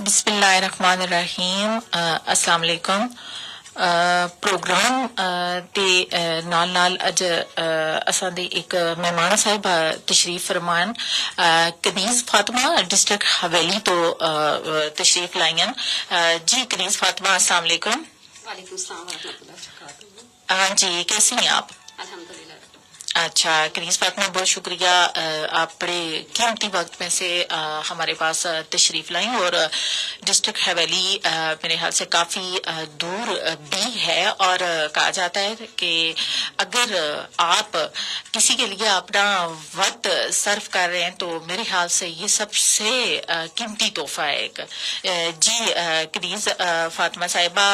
बिस्मिल्लाहिर्रहमानिर्रहीम अस्सलाम वालेकुम प्रोग्राम ते नाल नाल अज असां दी एक मेहमान साहिब तशरीफ फरमान कनीज़ फातिमा डिस्ट्रिक्ट हवेली तो तशरीफ लाइन जी कनीज़ फातिमा अस्सलाम वालेकुम। वालेकुम सलाम व रहमतुल्लाहि व बरकातहू। हाँ जी कैसी हैं आप? अल्हम्दुलिल्लाह। अच्छा कनीज़ फातिमा बहुत शुक्रिया आप बड़े कीमती वक्त में से हमारे पास तशरीफ लाई और डिस्ट्रिक्ट हवेली मेरे ख्याल से काफ़ी दूर भी है और कहा जाता है कि अगर आप किसी के लिए अपना वक्त सर्व कर रहे हैं तो मेरे ख्याल से ये सबसे कीमती तोहफा है एक जी कनीज़ फातिमा साहिबा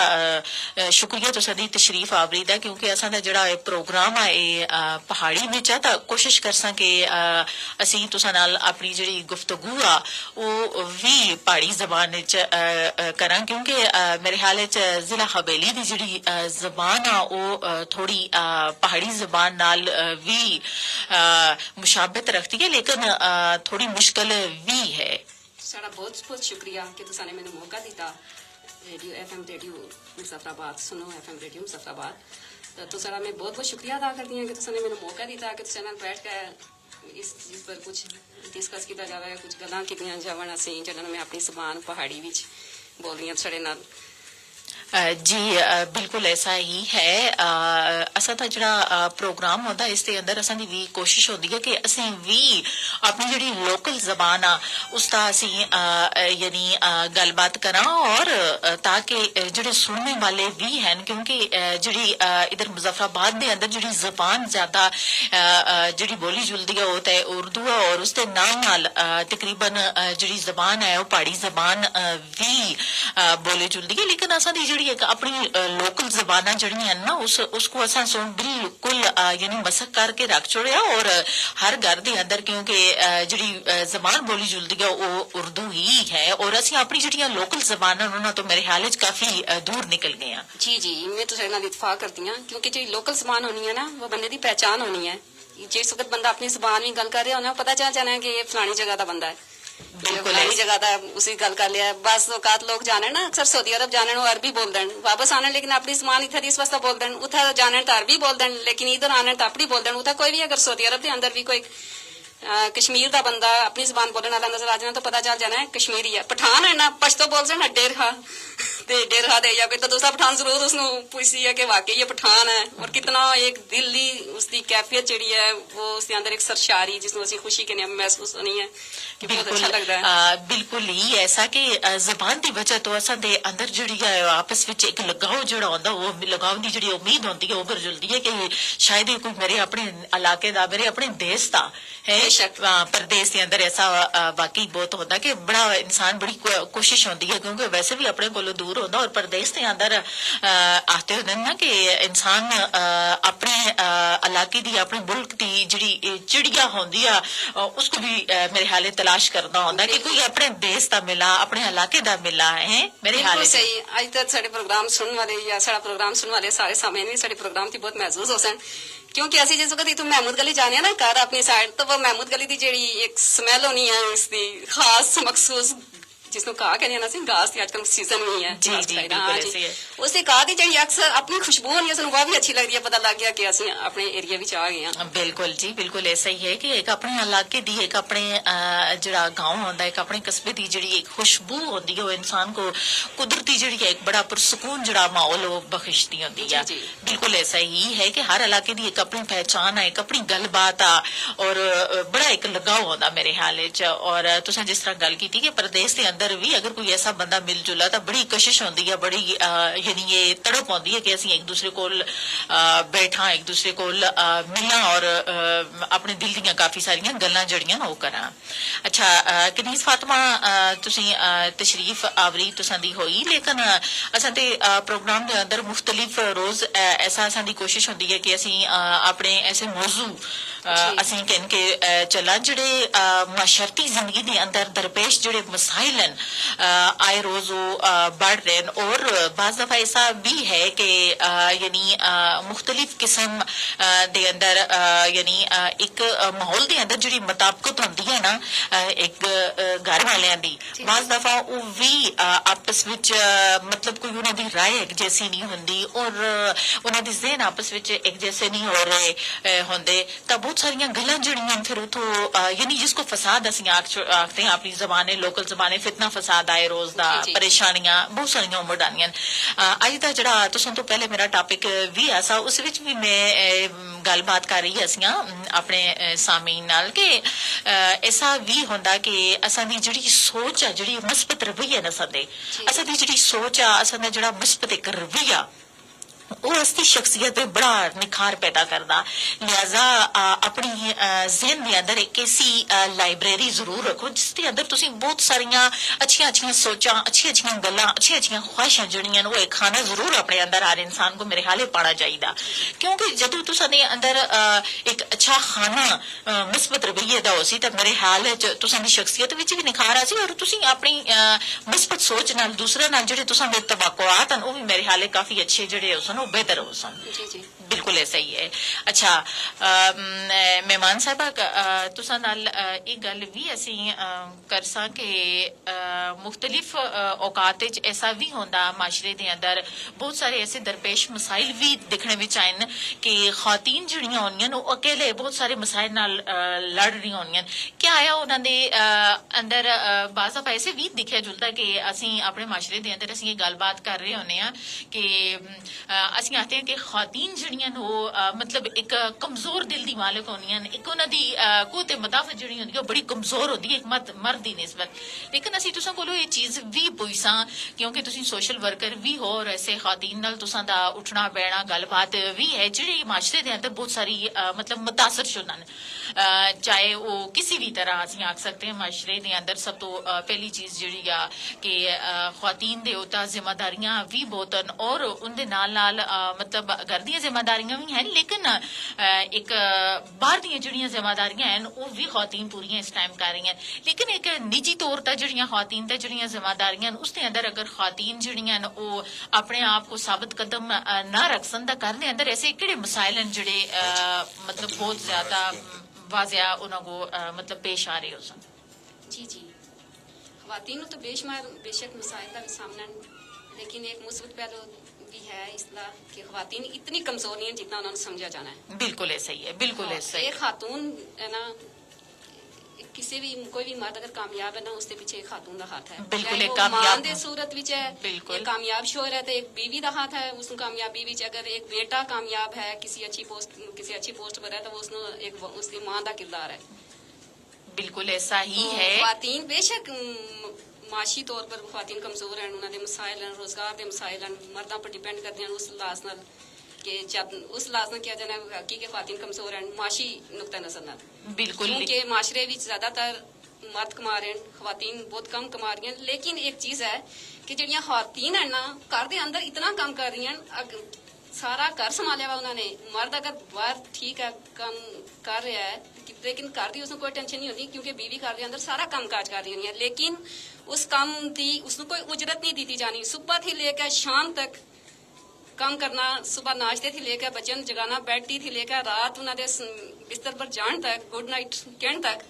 शुक्रिया तुसां दी तशरीफ आवरी दा क्योंकि असां दा जेहड़ा प्रोग्राम है पहाड़ी विच है तां कोशिश करसां कि असीं तुसां नाल अपनी जेहड़ी गुफ्तगू आ वो भी पहाड़ी जबान विच करां क्योंकि मेरे ख्याल च जिला हवेली दी जेहड़ी जबान आ वो थोड़ी पहाड़ी जबान नाल भी मुशाबत रखती है लेकिन थोड़ी मुश्किल भी है। सारा बहुत बहुत शुक्रिया कि तुसां ने मैनूं मौका दिता रेडियो एफएम रेडियो मुजफ्फराबाद सुनो एफएम रेडियो मुजफ्फराबाद तो सारा मैं बहुत बहुत शुक्रिया अदा करती हूँ कि तुसां ने मैनूं मौका दिता कि तुसां नाल बैठ के इस चीज़ पर कुछ डिस्कस किया जाए कुछ गल्लां कीतियां जावन असीं जिन्हां मैं अपनी जबान पहाड़ी विच बोल रही हूं साडे नाल जी बिल्कुल ऐसा ही है असा दा जेहड़ा प्रोग्राम होंदा इस दे अंदर असां दी भी कोशिश होंदी है कि असीं भी अपनी जेहड़ी लोकल जबान आ उसदा असीं यानी गलबात करां और ताकि जेहड़े सुनने वाले भी हैं क्योंकि जेहड़ी इधर मुजफ्फराबाद दे अंदर जेहड़ी जबान ज्यादा जेहड़ी बोली जुलदी है वो ते उर्दू है और उसके नाल तकरीबन जेहड़ी जबान है वो पहाड़ी जबान भी बोली जुलदी है लेकिन असां दी एक अपनी लोकल जबाना जड़ियां ना उसको असा सुन बिल्कुल यानी मसक करके रख छोड़िया और हर घर के अंदर क्योंकि जी जबान बोली जुलदी है वो उर्दू ही है और असं अपनी जड़ियां लोकल जबाना उन्होंने तो मेरे ख्याल काफी दूर निकल गए हैं। जी जी मैं तो इतफाक करती हूँ क्योंकि जी लोकल जबान होनी है ना वो बंदे की पहचान होनी है जिस वक्त बंदा अपनी जबान में गल कर रहा होना पता चल जाना है कि ये फलानी जगह का बंदा है फलानी जगह का उसी गल कर लिया बस औकात लोग जाने ना अक्सर सऊदी अरब जाने अरबी बोल दें वापस आने लेकिन अपनी जबान इधर इस वास्ते बोल दें उधर जाने तो अरबी बोल दें लेकिन इधर आने तो अपनी बोल दें उधर कोई भी अगर सऊदी अरब के अंदर भी कोई कश्मीर का बंदा अपनी जबान बोलने वाला नजर आ जाना तो पता चल जाना है कश्मीरी है पठान है ना पश्तो बोल देना डेरहा डेरहा दे या कोई तो दूसरा पठान जरूर उसको पूछती है कि वाकई ये पठान है और कितना एक दिल्ली उसकी कैफियत जी है वो उसके अंदर एक सरशारी जिसमें असं खुशी के महसूस होनी है कि बहुत अच्छा लगता है। बिल्कुल ही ऐसा कि जबान की वजह तो असा दे अंदर जी आपस में एक लगाव जो आता वो लगाव की जी उम्मीद होती है उभर जुलती है कि शायद ये कोई मेरे अपने इलाके का मेरे अपने देश का है प्रदेश के अंदर ऐसा वाकई बहुत होता कि बड़ा इंसान बड़ी कोशिश होती है क्योंकि वैसे भी अपने को दूर होता और प्रदेश के अंदर आते होते ना कि इंसान अपने इलाके की अपने मुल्क की जी चिड़िया होंगी उसको भी मेरे ख्याल तलाश करना होता कि कोई अपने देश का मिला अपने इलाके का मिला है मेरे ख्याल सही अज तक साडे प्रोग्राम सुनने वाले या साडा प्रोग्राम सुनने वाले सारे सामने भी साडे प्रोग्राम की बहुत महसूस हो सन क्योंकि असं जिस वक्त इतों महमूद गली जाने ना घर अपनी साइड तो वो महमूद गली की जी एक स्मैल होनी है उसकी खास मखसूस जिसको कहा कहने ना घास की आजकल सीजन नहीं है जी जी हाँ जी उससे कहा की जी अक्सर अपनी खुशबू होनी है वह भी अच्छी लगती है पता लग गया कि असं अपने एरिया में आ गए हैं। बिल्कुल जी बिल्कुल ऐसा ही है कि एक अपने इलाके की एक अपने जरा गांव होता है एक अपने कस्बे की जी एक खुशबू होती है वो इंसान को कुदरती जी एक बड़ा पुरसकून जरा माहौल बख्शती होती है। बिल्कुल ऐसा ही है कि हर इलाके की एक अपनी पहचान है एक अपनी गलबात आ और बड़ा एक लगाव होता मेरे ख्याल और तुसें जिस तरह गल की कि प्रदेश के अंदर भी अगर कोई ऐसा बंदा मिल जुला तो बड़ी कशिश होती है बड़ी यानी ये तड़प आती है कि असं एक दूसरे को बैठा एक दूसरे को मिलना और अपने दिल दियां काफी सारियां गल्लां जड़ियां वो करा। अच्छा कनीज़ फातिमा तुसीं तशरीफ आवरी तुसां दी होई लेकिन असां ते प्रोग्राम के अंदर मुख्तलिफ रोज ऐसा असां दी कोशिश होती है कि असीं अपने ऐसे मौजू असीं कहन के चला जेड़े माशरती जिंदगी के अंदर दरपेश जेड़े मसाइल हैं आए रोज वो बढ़ रहे हैं और बाज़ दफा ऐसा भी है कि यानी मुख्तलिफ किस्म दे अंदर यानी एक माहौल के अंदर जी मुताबकत होती है ना एक घर वालियां दी ਬਾਜ਼ ਦਫਾ ਉਹ ਵੀ ਆਪਸ ਵਿੱਚ ਮਤਲਬ ਕੋਈ ਉਹਨਾਂ ਦੀ ਰਾਏ ਇੱਕ ਜੈਸੀ ਨਹੀਂ ਹੁੰਦੀ ਔਰ ਉਹਨਾਂ ਦੇ ਜ਼ਿਹਨ ਆਪਸ ਵਿੱਚ ਇੱਕ ਜੈਸੇ ਨਹੀਂ ਹੋ ਰਹੇ ਹੁੰਦੇ ਤਾਂ ਬਹੁਤ ਸਾਰੀਆਂ ਗੱਲਾਂ ਜਿਹੜੀਆਂ ਫਿਰ ਉਥੋਂ ਯਾਨੀ ਜਿਸਕੋ ਫਸਾਦ ਅਸੀਂ ਆਖਦੇ ਹਾਂ ਆਪਣੀ ਜ਼ਬਾਨੇ ਲੋਕਲ ਜ਼ਬਾਨੇ ਫਿਤਨਾ ਫਸਾਦ ਆਏ ਰੋਜ਼ ਦਾ ਪਰੇਸ਼ਾਨੀਆਂ ਬਹੁਤ ਸਾਰੀਆਂ ਉਮੜ ਆਉਂਦੀਆਂ ਅੱਜ ਦਾ ਜਿਹੜਾ ਤੁਸਾਂ ਤੋਂ ਪਹਿਲੇ ਮੇਰਾ ਟਾਪਿਕ ਵੀ ਆਸਾ ਉਸ ਵਿੱਚ ਵੀ ਮੈਂ ਗੱਲਬਾਤ ਕਰ ਰਹੀ ਅਸੀਂ ਆਪਣੇ ਸਾਮੀਨ ਨਾਲ ਕਿ ਐਸਾ ਵੀ ਹੁੰਦਾ ਕਿ ਅਸਾਂ ਦੀ ਜਿਹੜੀ ਸੋਚ ਆ ਜਿਹੜੀ ਮੁਸਬਤ ਰਵਈਆ ਨਸਾਂ ਦੇ ਅਸਾਂ ਦੀ ਜਿਹੜੀ ਸੋਚ ਆ ਅਸਾਂ ਦਾ ਜਿਹੜਾ ਮੁਸਬਤ ਇੱਕ ਰਵਈਆ ਉਹ ਅਸਤੀ ਸ਼ਖਸੀਅਤ ਤੇ ਬੜਾ ਨਿਖਾਰ ਪੈਦਾ ਕਰਦਾ ਲਿਹਾਜ਼ਾ ਆਪਣੀ ਜ਼ਿਹਨ ਦੇ ਅੰਦਰ ਇੱਕ ਐਸੀ ਲਾਇਬ੍ਰੇਰੀ ਜ਼ਰੂਰ ਰੱਖੋ ਜਿਸ ਦੇ ਅੰਦਰ ਤੁਸੀਂ ਬਹੁਤ ਸਾਰੀਆਂ ਅੱਛੀਆਂ ਸੋਚਾਂ ਅੱਛੀਆਂ ਗੱਲਾਂ ਅੱਛੀਆਂ ਖੁਆਇਸ਼ਾਂ ਜਿਹੜੀਆਂ ਉਹ ਇੱਕ ਖਾਨਾ ਜ਼ਰੂਰ ਆਪਣੇ ਅੰਦਰ ਹਰ ਇਨਸਾਨ ਕੋ ਮੇਰੇ ਹਾਲੇ ਪਾਣਾ ਚਾਹੀਦਾ ਕਿਉਂਕਿ ਜਦੋਂ ਤੁਸੀਂ ਦੇ ਅੰਦਰ ਇੱਕ ਅੱਛਾ ਖਾਨਾ ਮੁਸਬਤ ਰਵਈਏ ਦਾ ਹੋ ਸੀ ਤਾਂ ਮੇਰੇ ਹਾਲ ਵਿੱਚ ਤੁਸੀਂ ਦੀ ਸ਼ਖਸੀਅਤ ਵਿੱਚ ਵੀ ਨਿਖਾਰ ਆ ਸੀ ਔਰ ਤੁਸੀਂ ਆਪਣੀ ਮੁਸਬਤ ਸੋਚ ਨਾਲ ਦੂਸਰੇ ਨਾਲ ਜਿਹੜੇ ਤੁਸੀਂ ਦੇ ਤਵੱਕੁਆਤ ਹਨ ਉਹ ਵੀ ਮੇਰੇ ਹਾਲੇ ਕਾਫੀ ਅੱਛੇ ਜਿਹੜੇ ਹੋ ਉਹ ਬਿਹਤਰ ਹੋ ਸਨ ਬਿਲਕੁਲ ਐਸਾ ਹੀ ਹੈ ਅੱਛਾ ਮਹਿਮਾਨ ਸਾਹਿਬਾ ਤੁਸਾਂ ਨਾਲ ਇਹ ਗੱਲ ਵੀ ਅਸੀਂ ਕਰ ਸਾਂ ਕਿ ਮੁxtਲਿਫ ਔਕਾਤ ਵਿੱਚ ਐਸਾ ਵੀ ਹੁੰਦਾ ਮਾਸ਼ਰੇ ਦੇ ਅੰਦਰ ਬਹੁਤ ਸਾਰੇ ਐਸੇ ਦਰਪੇਸ਼ ਮਸਾਇਲ ਵੀ ਦਿਖਣੇ ਵਿੱਚ ਆਏ ਕਿ ਖਾਤੀਨ ਜਿਹੜੀਆਂ ਹੁੰਦੀਆਂ ਉਹ ਅਕੇਲੇ ਬਹੁਤ ਸਾਰੇ ਮਸਾਇਲ ਨਾਲ ਲੜ ਰਹੀਆਂ ਹੁੰਦੀਆਂ ਕੀ ਆਇਆ ਉਹਨਾਂ ਦੇ ਅੰਦਰ ਬਾਜ਼ ਦਫਾ ਐਸੇ ਵੀ ਦਿਖਿਆ ਜੁਲਦਾ ਕਿ ਅਸੀਂ ਆਪਣੇ ਮਾਸ਼ਰੇ ਦੇ ਅੰਦਰ ਅਸੀਂ ਇਹ ਗੱਲਬਾਤ ਕਰ ਰਹੇ ਹੁੰਦੇ ਹਾਂ ਕਿ ਅਸੀਂ ਆਖਦੇ ਹਾਂ ਕਿ ਖਾਤੀਨ ਜਿਹੜੀਆਂ ਉਹ ਮਤਲਬ ਇੱਕ ਕਮਜ਼ੋਰ ਦਿਲ ਦੀ ਮਾਲਕ ਹੁੰਦੀਆਂ ਇੱਕ ਉਹਨਾਂ ਦੀ ਕੂਵਤ ਮਦਾਫਤ ਜਿਹੜੀ ਹੁੰਦੀ ਉਹ ਬੜੀ ਕਮਜ਼ੋਰ ਹੁੰਦੀ ਹੈ ਇੱਕ ਮਰਦ ਦੀ ਨਿਸਬਤ ਲੇਕਿਨ ਅਸੀਂ ਤੁਸਾਂ ਕੋਲੋਂ ਇਹ ਚੀਜ਼ ਵੀ ਪੁੱਛਾਂ ਕਿਉਂਕਿ ਤੁਸੀਂ ਸੋਸ਼ਲ ਵਰਕਰ ਵੀ ਹੋ ਔਰ ਐਸੇ ਖਾਤੀਨ ਨਾਲ ਤੁਸਾਂ ਦਾ ਉੱਠਣਾ ਬਹਿਣਾ ਗੱਲਬਾਤ ਵੀ ਹੈ ਜਿਹੜੀ ਮਾਸ਼ਰੇ ਦੇ ਅੰਦਰ ਬਹੁਤ ਸਾਰੀ ਮਤਲਬ ਮੁਤਾਸਰ ਸ਼ੁਦਾ ਹਨ ਚਾਹੇ ਉਹ ਕਿਸੇ ਵੀ ਤਰ੍ਹਾਂ ਅਸੀਂ ਆਖ ਸਕਦੇ ਹਾਂ ਮਾਸ਼ਰੇ ਦੇ ਅੰਦਰ ਸਭ ਤੋਂ ਪਹਿਲੀ ਚੀਜ਼ ਜਿਹੜੀ ਆ ਕਿ ਖਾਤੀਨ ਦੇ ਉਤਾ ਜ਼ਿੰਮੇਦਾਰੀਆਂ ਵੀ ਬਹੁਤ ਹਨ ਔਰ ਉਹਦੇ ਨਾਲ ਮਤਲਬ ਘਰ ਦੀਆਂ ਜ਼ਿੰਮੇਦਾਰੀਆਂ ਵੀ ਹਨ ਲੇਕਿਨ ਇੱਕ ਬਾਹਰ ਦੀਆਂ ਜਿਹੜੀਆਂ ਜ਼ਿੰਮੇਦਾਰੀਆਂ ਹਨ ਉਹ ਵੀ ਖਾਤੀਨ ਪੂਰੀਆਂ ਇਸ ਟਾਈਮ ਕਰ ਰਹੀਆਂ ਲੇਕਿਨ ਇੱਕ ਨਿੱਜੀ ਤੌਰ ਤੇ ਜਿਹੜੀਆਂ ਖਾਤੀਨ ਤੇ ਜਿਹੜੀਆਂ ਜ਼ਿੰਮੇਦਾਰੀਆਂ ਹਨ ਉਸ ਦੇ ਅੰਦਰ ਅਗਰ ਖਾਤੀਨ ਜਿਹੜੀਆਂ ਹਨ ਉਹ ਆਪਣੇ ਆਪ को ਸਾਬਤ ਕਦਮ ਨਾ ਰੱਖ ਸਕਣ ਤਾਂ ਘਰ ਦੇ ਅੰਦਰ ਐਸੇ ਕਿਹੜੇ ਮਸਾਇਲ ਹਨ ਜਿਹੜੇ ਮਤਲਬ ਬਹੁਤ ਜ਼ਿਆਦਾ वाजिया उनको मतलब पेश आ रहे हो सन जी ख़वातीन तो बेशुमार बेशक मसाइल का भी सामना लेकिन एक मुस्बत पहलू भी है इसला कि ख़वातीन इतनी कमज़ोर नहीं है जितना उन्होंने समझा जाना है बिल्कुल ऐसा ही है बिल्कुल ऐसा ही एक खातून है ना किसी भी कोई भी मर्द अगर कामयाब है ना उसके पीछे एक खातून का हाथ है बिल्कुल एक कामयाब दे सूरत विच है बिल्कुल एक कामयाब शोहर है तो एक बीवी का हाथ है उस कामयाबी विच अगर एक बेटा कामयाब है किसी अच्छी पोस्ट पर है तो उसनो एक उसकी मां का किरदार है बिल्कुल ऐसा ही है ख़वातीन बेशक माशी तौर पर ख़वातीन कमजोर हैं उन्होंने मसाइल हैं रोजगार के मसाइल हैं मर्दों पर डिपेंड करते हैं उस लिहाज नाल कि जब उस लिहाज नाल किया जाना है कि ख़वातीन कमजोर हैं माशी नुक्ता नज़र नाल बिल्कुल क्योंकि माशरे विच ज्यादातर मर्द कमा रहे हैं ख़वातीन बहुत कम कमा रही हैं लेकिन एक चीज है कि ਜਿਹੜੀਆਂ ख़वातीन है ना घर के अंदर इतना काम कर रही हैं सारा घर संभालिया हुआ उन्होंने मर्द अगर बाहर ठीक है काम कर रहा है लेकिन घर की उसमें कोई टेंशन नहीं होती क्योंकि बीवी घर के अंदर सारा काम काज कर रही होनी है लेकिन उस काम की उसको कोई उजरत नहीं दी जानी सुबह थी लेकर शाम तक काम करना सुबह नाश्ते थी लेकर बच्चों को जगाना बेड टी थी लेकर रात उन्होंने बिस्तर पर जान तक गुड नाइट कहने तक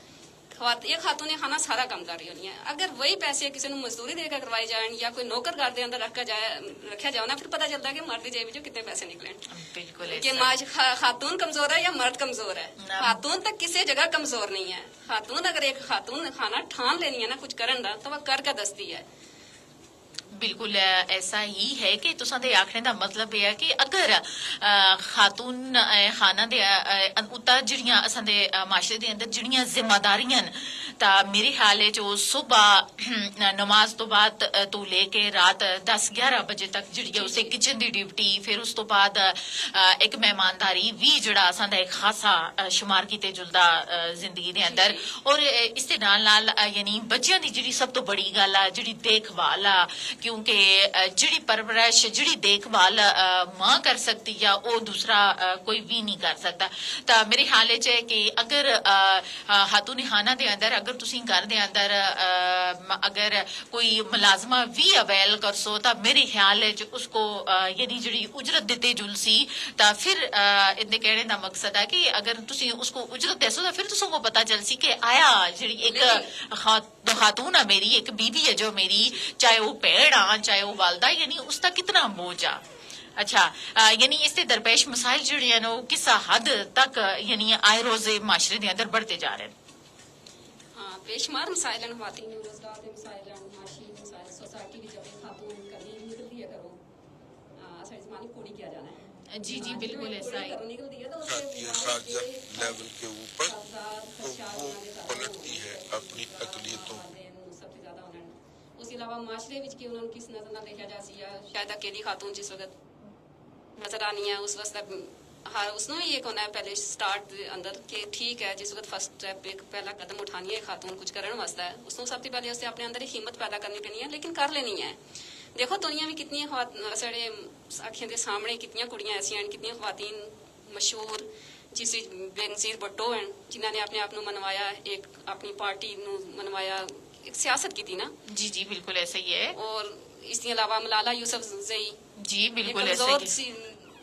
एक खातून ने खाना सारा काम कर रही होनी है अगर वही पैसे किसी को मजदूरी देकर करवाए जाए या कोई नौकर घर के अंदर रखा जाए ना फिर पता चलता है कि मर्द की जेब में कितने पैसे निकले बिल्कुल कि खातून कमजोर है या मर्द कमजोर है खातून तक किसी जगह कमजोर नहीं है खातून अगर एक खातून खाना ठान लेनी है ना कुछ करन दा तो वह कर दसती है बिल्कुल ऐसा ही है कि तुसां दे आखने दा मतलब यह है कि अगर खातून खाना दे उता जिहड़ियां असां दे माशरे दे अंदर जिहड़ियां जिम्मेदारियां तां मेरे ख्याल जो सुबह नमाज तो बाद तो लेके रात 10-11 बजे तक जिहड़ी उसे किचन दी ड्यूटी फिर उस तो बाद एक मेहमानदारी भी जिहड़ा असां दा एक खासा शुमार कीते जुलदा जिंदगी दे अंदर और इस दे नाल यानी बच्चियां दी जिहड़ी सब तो बड़ी गल आ जिहड़ी देखभाल आ कि क्योंकि जिहड़ी परवरिश जिहड़ी देखभाल मां कर सकती है वो दूसरा कोई भी नहीं कर सकता। तो मेरे ख्याल च है कि अगर हातून खाना दे अंदर अगर तुसी घर दे अंदर अगर कोई मुलाजमा भी अवेल कर सो तो मेरे ख्याल च उसको यानी जिहड़ी उजरत दित्ती जुलसी तो फिर इहदे कहने का मकसद है कि अगर तुसी उसको उजरत दसो तो फिर तुसको पता चल सी कि आया जिहड़ी एक खातून है मेरी एक बीबी है जो मेरी चाहे वो भैन आ चाहे वो वालदा यानी उसका कितना बोझ आ। अच्छा यानी इससे दरपेश मसाइल जिहड़े हैं वो किस हद तक यानी आए रोज माशरे के अंदर बढ़ते जा रहे हैं। हाँ, बेशुमार मसाइल हैं, ख्वातीन रोजगार के मसाइल हैं, माशी मसाइल, सोसाइटी भी जब खातून कभी निकलती है घरों अच्छा जमानी पूरी किया जाना है। जी जी बिल्कुल ऐसा ही निकलती है तो खादिया लेवल के ऊपर तो वो पलटती है अपनी अकलियतों। सबसे ज्यादा उन्होंने उसके अलावा माशरे विच कि उन्होंने किस नजर ना देखा जा सी शायद अकेली खातून जिस वक्त नजर आनी है उस वक्त हर उसने ये होना है पहले स्टार्ट अंदर कि ठीक है जिस वक्त फर्स्ट स्टेप एक पहला कदम उठानी है खातून कुछ करने वास्ता है उसने सबसे पहले उससे अपने अंदर एक हिम्मत पैदा करनी पैनी है लेकिन कर लेनी है। देखो दुनिया में कितनी साढ़े अखियों के सामने कितनी कुड़ियां ऐसी हैं कितनी ख्वातीन मशहूर जिस बेनजीर भुट्टो हैं जिन्होंने अपने आप को मनवाया एक अपनी पार्टी मनवाया एक सियासत की थी ना। जी जी बिल्कुल ऐसा ही है। और इसके अलावा मलाला यूसुफ जई जी बिल्कुल ऐसा ही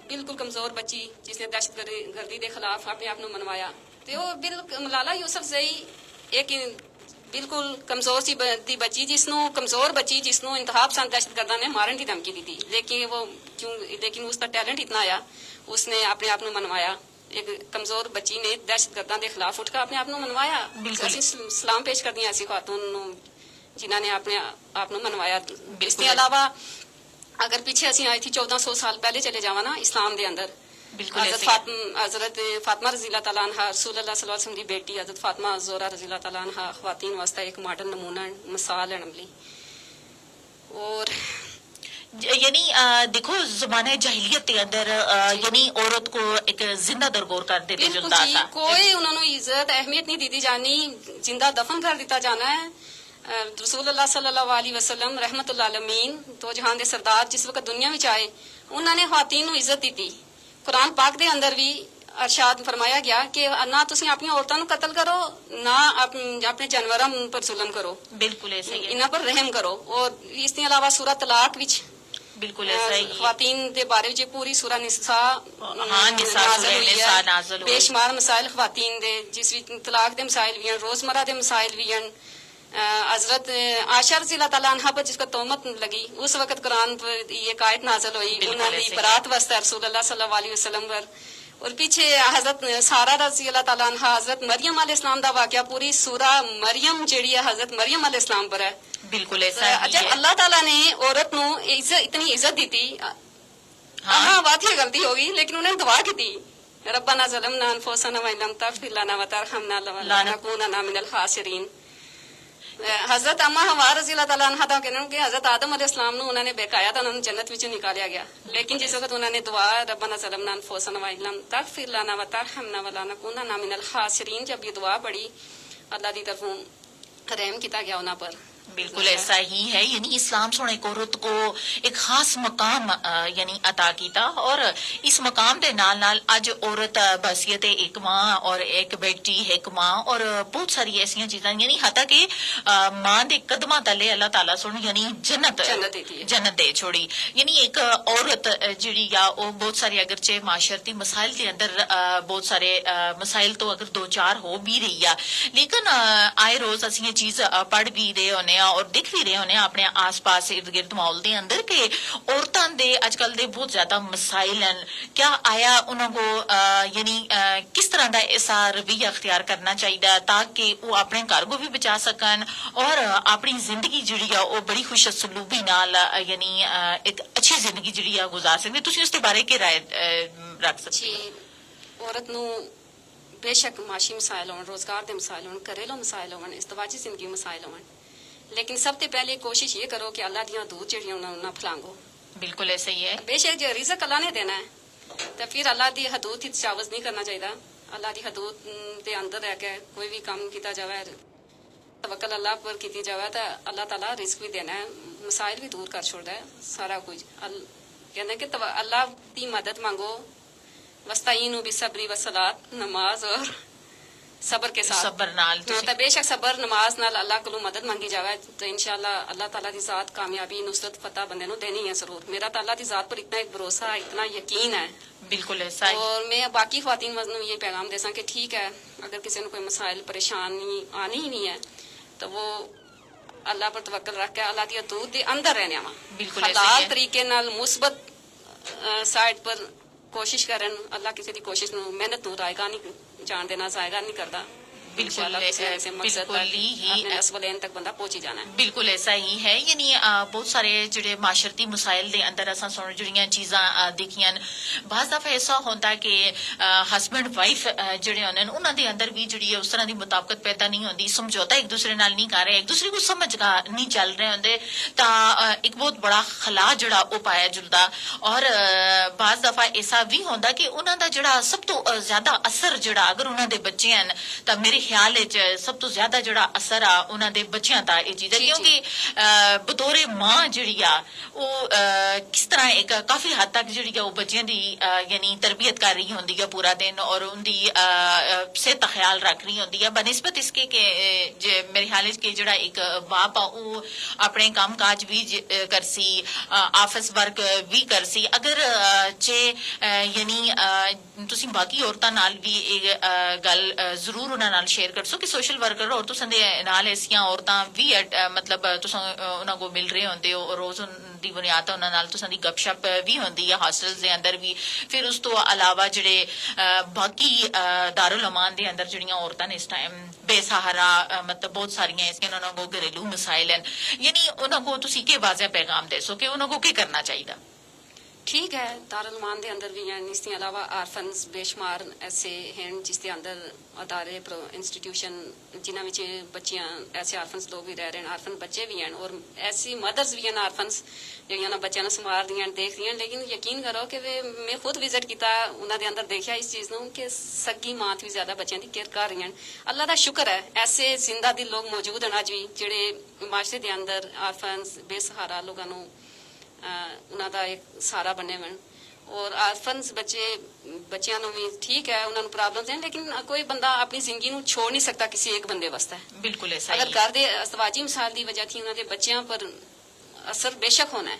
बिल्कुल कमजोर बच्ची जिसने दहशत गर्दी के खिलाफ अपने आप को मनवाया तो वो बिल्कुल मलाला यूसुफ जई एक बिल्कुल कमजोर सी बच्ची जिसनों कमजोर बच्ची जिसनों इंतहा पसंद दहशतगर्दा ने मारन की धमकी दी थी लेकिन उसका टैलेंट इतना आया उसने अपने आप को मनवाया। एक कमजोर बच्ची ने दहशतगर्दा के खिलाफ उठकर अपने आप को मनवाया। सलाम पेश कर दिया ऐसी खातून जिन्होंने अपने आप को मनवाया। इसके अलावा अगर पीछे असी आई थी 1400 साल पहले चले जावा ना इस्लाम के अंदर हजरत फातिमा रज़ी अल्लाह तआला अन्हा रसूल अल्लाह सल्लल्लाहु अलैहि वसल्लम की बेटी हजरत फातिमा ज़ोहरा रज़ी अल्लाह तआला अन्हा ख्वातीन वास्ते एक मॉडल नमूना मिसाल है नमली। और यानी देखो जमाने जाहिलियत के अंदर यानी औरत को एक जिंदा दरगोर कर देते जुलता था कोई उन्होंने इज्जत अहमियत नहीं दी जानी जिंदा दफन कर दिता जाना है। रसूल अल्लाह सल्लल्लाहु अलैहि वसल्लम रहमतुल आलमीन तो जहां दे सरदार जिस वक्त दुनिया में आए उन्होंने ख्वातीन को इज्जत दी थी। कुरान पाक दे अंदर भी अरशाद फरमाया गया कि ना तुसी अपनी औरतों को कत्ल करो ना अपने जानवरों पर जुल्म करो बिल्कुल ऐसा ही इन्हां पर रहम करो। और इसके अलावा सूरह तलाक विच बिल्कुल ऐसा ही ख्वातीन दे बारे में पूरी सूरह निसा नाज़िल हुई बेशुमार मसाइल ख्वातीन दे जिस विच तलाक दे मसाइल भी हैं रोजमर्रा दे मसाइल भी हैं। हजरत आयशा रज़ी अल्लाह तआला अन्हा पर जिसको तोहमत लगी उस वक्त कुरान पर ये आयत नाज़िल हुई उन्होंने बरात वास्ते रसूल अल्लाह सल्लल्लाहु अलैहि वसल्लम पर। और पीछे हजरत सारा रज़ी अल्लाह तआला अन्हा हजरत मरियम अलैहिस्सलाम दा वाकया पूरी सूरह मरियम जेड़ी है हजरत मरियम अलैहिस्सलाम पर है। बिल्कुल ऐसा अच्छा अल्लाह ताला ने औरत को इतनी इज्जत दी थी। हाँ बात ये गलती होगी लेकिन उन्होंने दुआ की थी रब्बना ज़लमना अनफुसना व लम तग़फिर लना व तरहमना लनकूनन्ना मिनल खासिरीन। हजरत अम्मा हवा रज़ी अल्लाह तआला अन्हा दा कहना कि हजरत आदम अलैहिस्सलाम नु उन्होंने बेकाया था उन्होंने जन्नत विचों निकालिया गया लेकिन जिस वक्त उन्होंने दुआ रब्बना ज़लमना अनफुसना व लम तग़फिर लना व तरहमना व लनकूनन्ना मिनल खासिरीन जब ये दुआ पड़ी अल्लाह दी तरफों रहम किया गया उन्हां पर। बिल्कुल ऐसा ही है यानी इस्लाम सोने एक औरत को एक खास मकाम यानी अता कीता और इस मकाम दे नाल नाल अज औरत बहसीयत एक मां और एक बेटी एक मां और बहुत सारी ऐसी चीजां यानी हता कि मां दे कदमां तले अल्लाह ताला सोने यानी जन्नत दे छोड़ी। यानी एक औरत जिहड़ी आ ओ बहुत सारी अगरचे माशरती मसाइल के अंदर बहुत सारे मसाइल तो अगर दो चार हो भी रही है लेकिन आए रोज असी ये चीज पढ़ भी रहे होने और दिख भी रहे होने अपने आस पास इर्द गिर्द माहौल के अंदर के औरतां दे अजकल दे बहुत ज्यादा मसाइल हैं। क्या आया उन्होंने यानी किस तरह का ऐसा रवैया अख्तियार करना चाहिए ताकि वो अपने घर को भी बचा सकन और अपनी जिंदगी जिहड़ी आ वो बड़ी खुश सलूबी नाल यानी एक अच्छी जिंदगी जिहड़ी आ गुजार सकदे। तुसीं उसके बारे के राय रख सकते हो। औरत नूं बेशक माशी मसाइल होण रोजगार के मसाइल होण घरेलू मसाइल होण इज़दवाजी जिंदगी मसाइल होण लेकिन सबसे पहले कोशिश ये करो कि अल्लाह दियां दूत जिहड़ियां उन्हां ना फलांगो। बिल्कुल ऐसा ही है। बेशक जो रिज़्क अल्लाह ने देना है तो फिर अल्लाह दी हदूद ही तजावुज़ नहीं करना चाहिए। अल्लाह दी हदूद दे अंदर रह के कोई भी काम किया जावे ਤਵੱਕਲ ਅੱਲਾਹ ਪਰ ਕੀਤੀ ਜਾਵੇ ਤਾਂ ਅੱਲਾਹ ਤਾਲਾ ਰਿਜ਼ਕ ਵੀ ਦੇਣਾ ਹੈ, ਮਸਾਇਲ ਵੀ ਦੂਰ ਕਰ ਛੋੜਦਾ ਹੈ ਸਾਰਾ ਕੁਝ। ਕਹਿੰਦੇ ਕਿ ਅੱਲਾਹ ਦੀ ਮਦਦ ਮੰਗੋ, ਵਸਤਾਈਨੂ ਬਿਸਬਰੀ ਵਸਲਾਤ, ਨਮਾਜ਼ ਔਰ ਸਬਰ ਕੇ ਸਾਥ। ਸਬਰ ਨਾਲ ਹਾਂ, ਤਾਂ ਬੇਸ਼ੱਕ ਸਬਰ ਨਮਾਜ਼ ਨਾਲ ਅੱਲਾਹ ਕੋਲੋਂ ਮਦਦ ਮੰਗੀ ਜਾਵੇ ਤਾਂ ਇਨਸ਼ਾਅੱਲਾ ਅੱਲਾਹ ਤਾਲਾ ਦੀ ਜ਼ਾਤ ਕਾਮਯਾਬੀ ਨੁਸਰਤ ਫਤਹ ਬੰਦੇ ਨੂੰ ਦੇਣੀ ਹੈ ਜ਼ਰੂਰ। ਮੇਰਾ ਤਾਂ ਅੱਲਾਹ ਦੀ ਜ਼ਾਤ ਪਰ ਇਤਨਾ ਇੱਕ ਭਰੋਸਾ, ਇਤਨਾ ਯਕੀਨ ਹੈ। ਬਿਲਕੁਲ ऐसा ही। और मैं बाकी ख्वातीन ਨੂੰ ये पैगाम दे सा कि ठीक है, अगर किसी को कोई मसाइल परेशानी आनी ही नहीं है तो वो अल्लाह पर तवक्कल रख के अल्लाह दी हदूद दे अंदर रहने वा, बिल्कुल ऐसा ही हलाल है। तरीके नाल मुस्बत साइड पर कोशिश करन। अल्लाह किसी दी कोशिश ਨੂੰ ਮਿਹਨਤ ਨੂੰ ਰਾਇਗਾ ਨਹੀਂ ਜਾਣ ਦੇਣਾ, ਜ਼ਾਇਗਾ नहीं करता। बिल्कुल इंशाअल्लाह किसी ऐसा- ऐसे मकसद बिल्कुल तक ही अपने असवलेन तक बंदा पहुंच ही जाना है। ਬਿਲਕੁਲ ਐਸਾ ਹੀ ਹੈ। ਯਾਨੀ ਬਹੁਤ ਸਾਰੇ ਜਿਹੜੇ ਮਾਸ਼ਰਤੀ ਮਸਾਇਲ ਦੇ ਅੰਦਰ ਅਸਾਂ ਸੁਣ ਜਿਹੜੀਆਂ ਚੀਜ਼ਾਂ ਦੇਖੀਆਂ ਨੇ, ਬਾਜ਼ ਦਫਾ ਐਸਾ ਹੁੰਦਾ ਕਿ ਹਸਬੈਂਡ ਵਾਈਫ ਜਿਹੜੇ ਹੁੰਦੇ ਨੇ ਉਹਨਾਂ ਦੇ ਅੰਦਰ ਵੀ ਜਿਹੜੀ ਹੈ ਉਸ ਤਰ੍ਹਾਂ ਦੀ ਮੁਤਾਬਕਤ ਪੈਦਾ ਨਹੀਂ ਹੁੰਦੀ, ਸਮਝੌਤਾ ਇੱਕ ਦੂਸਰੇ ਨਾਲ ਨਹੀਂ ਕਰ ਰਹੇ, ਇੱਕ ਦੂਸਰੇ ਨੂੰ ਸਮਝ ਨਹੀਂ ਚੱਲ ਰਹੇ ਹੁੰਦੇ, ਤਾਂ ਇੱਕ ਬਹੁਤ ਬੜਾ ਖਲਾ ਜਿਹੜਾ ਉਹ ਪਾਇਆ ਜੁਲਦਾ। ਔਰ ਬਾਜ਼ ਦਫਾ ਐਸਾ ਵੀ ਹੁੰਦਾ ਕਿ ਉਹਨਾਂ ਦਾ ਜਿਹੜਾ ਸਭ ਤੋਂ ਜ਼ਿਆਦਾ ਅਸਰ ਜਿਹੜਾ ਅਗਰ ਉਹਨਾਂ ਦੇ ਬੱਚੇ ਹਨ ਤਾਂ ਮੇਰੇ ਖਿਆਲ ਵਿੱਚ ਸਭ ਤੋਂ ਜ਼ਿਆਦਾ ਜਿਹੜਾ ਅਸਰ ਆ ਉਹਨਾਂ ਦੇ ਬੱਚਿਆਂ ਦਾ ਇਹ ਚੀਜ਼ ਹੈ, ਕਿਉਂਕਿ ਬਤੌਰੇ ਮਾਂ ਜਿਹੜੀ ਆ ਉਹ ਕਿਸ ਤਰ੍ਹਾਂ ਇੱਕ ਕਾਫੀ ਹੱਦ ਤੱਕ ਜਿਹੜੀ ਆ ਉਹ ਬੱਚਿਆਂ ਦੀ ਯਾਨੀ ਤਰਬੀਅਤ ਕਰ ਰਹੀ ਹੁੰਦੀ ਆ ਪੂਰਾ ਦਿਨ, ਔਰ ਉਹਦੀ ਸਿਹਤ ਦਾ ਖਿਆਲ ਰੱਖ ਰਹੀ ਹੁੰਦੀ ਆ ਬਨਿਸਬਤ ਇਸਕੇ ਕਿ ਮੇਰੇ ਖਿਆਲ ਵਿੱਚ ਕਿ ਜਿਹੜਾ ਇੱਕ ਬਾਪ ਆ ਉਹ ਆਪਣੇ ਕੰਮ ਕਾਜ ਵੀ ਕਰਸੀ, ਆਫਿਸ ਵਰਕ ਵੀ ਕਰਸੀ। ਅਗਰ ਜੇ ਯਾਨੀ ਤੁਸੀਂ ਬਾਕੀ ਔਰਤਾਂ ਨਾਲ ਵੀ ਇਹ ਗੱਲ ਜ਼ਰੂਰ ਉਹਨਾਂ ਨਾਲ ਸ਼ੇਅਰ ਕਰ ਸੋ ਕਿ ਸੋਸ਼ਲ ਵਰਕਰ ਔਰ ਤੁਸਾਂ ਦੇ ਨਾਲ ਐਸੀਆਂ ਔਰਤਾਂ ਵੀ ਮਤਲਬ ਤੁਸਾਂ ਉਹਨਾਂ ਕੋਲ ਮਿਲ ਰਹੇ ਹੁੰਦੇ ਹੋ, ਰੋਜ਼ ਦੀ ਬੁਨਿਆਦ ਤੇ ਉਹਨਾਂ ਨਾਲ ਤੁਸਾਂ ਦੀ ਗੱਪਸ਼ਪ ਵੀ ਹੁੰਦੀ ਹੈ ਹੋਸਟਲਸ ਦੇ ਅੰਦਰ ਵੀ। ਫਿਰ ਉਸ ਤੋਂ ਇਲਾਵਾ ਜਿਹੜੇ ਬਾਕੀ ਦਾਰੁਲ ਅਮਾਨ ਦੇ ਅੰਦਰ ਜਿਹੜੀਆਂ ਔਰਤਾਂ ਨੇ ਇਸ ਟਾਈਮ ਬੇਸਹਾਰਾ, ਮਤਲਬ ਬਹੁਤ ਸਾਰੀਆਂ ਐਸੀਆਂ ਉਹਨਾਂ ਕੋਲ ਘਰੇਲੂ ਮਸਾਇਲ ਹਨ, ਯਾਨੀ ਉਹਨਾਂ ਕੋਲ ਤੁਸੀਂ ਕੀ ਵਾਜ਼ਿਹ ਪੈਗਾਮ ਦੇ ਸੋ ਕਿ ਉਹਨਾਂ ਕੋਲ ਕੀ ਕਰਨਾ ਚਾਹੀਦਾ? ठीक है, दारुलमान दे अंदर भी हैं, इसके अलावा आरफन्स बेशुमार ऐसे हैं जिसके अंदर अदारे इंस्टीट्यूशन जिन्हों में बच्चियां ऐसे आरफन्स लोग भी रह रहे हैं, आरफन बच्चे भी हैं और ऐसी मदर्स भी हैं आरफन्स ਜਿਹੜੀਆਂ ਨਾ ਬੱਚਿਆਂ ਨੂੰ ਸੰਭਾਲ ਰਹੀਆਂ ਦੇਖ ਰਹੀਆਂ। ਲੇਕਿਨ ਯਕੀਨ ਕਰੋ ਕਿ ਮੈਂ ਖੁਦ ਵਿਜ਼ਿਟ ਕੀਤਾ, ਉਹਨਾਂ ਦੇ ਅੰਦਰ ਦੇਖਿਆ ਇਸ ਚੀਜ਼ ਨੂੰ ਕਿ ਸੱਗੀ ਮਾਂ ਤੋਂ ਵੀ ਜ਼ਿਆਦਾ ਬੱਚਿਆਂ ਦੀ ਕੇਅਰ ਕਰ ਰਹੀਆਂ। ਅੱਲਾਹ ਦਾ ਸ਼ੁਕਰ ਹੈ ਐਸੇ ਜ਼ਿੰਦਾ ਦਿਲ ਲੋਕ ਮੌਜੂਦ ਹਨ ਅੱਜ ਵੀ ਜਿਹੜੇ ਮਾਸ਼ਰੇ ਦੇ ਅੰਦਰ ਆਰਫਨਸ ਬੇਸਹਾਰਾ ਲੋਕਾਂ ਨੂੰ ਉਹਨਾਂ ਦਾ ਇੱਕ ਸਹਾਰਾ ਬਣੇ ਹੋਣ। ਔਰ ਆਰਫਨਸ ਬੱਚਿਆਂ ਨੂੰ ਵੀ ਠੀਕ ਹੈ, ਉਹਨਾਂ ਨੂੰ ਪ੍ਰੋਬਲਮਸ ਹਨ, ਲੇਕਿਨ ਕੋਈ ਬੰਦਾ ਆਪਣੀ ਜ਼ਿੰਦਗੀ ਨੂੰ ਛੋੜ ਨਹੀਂ ਸਕਦਾ ਕਿਸੇ ਇੱਕ ਬੰਦੇ ਵਾਸਤੇ। ਬਿਲਕੁਲ ਐਸਾ ਅਗਰ ਹੀ ਘਰ ਦੇ ਅਜ਼ਵਾਜੀ ਮਿਸਾਲ ਦੀ ਵਜ੍ਹਾ ਥੀ ਉਹਨਾਂ ਦੇ ਬੱਚਿਆਂ ਪਰ असर बेशक होना है,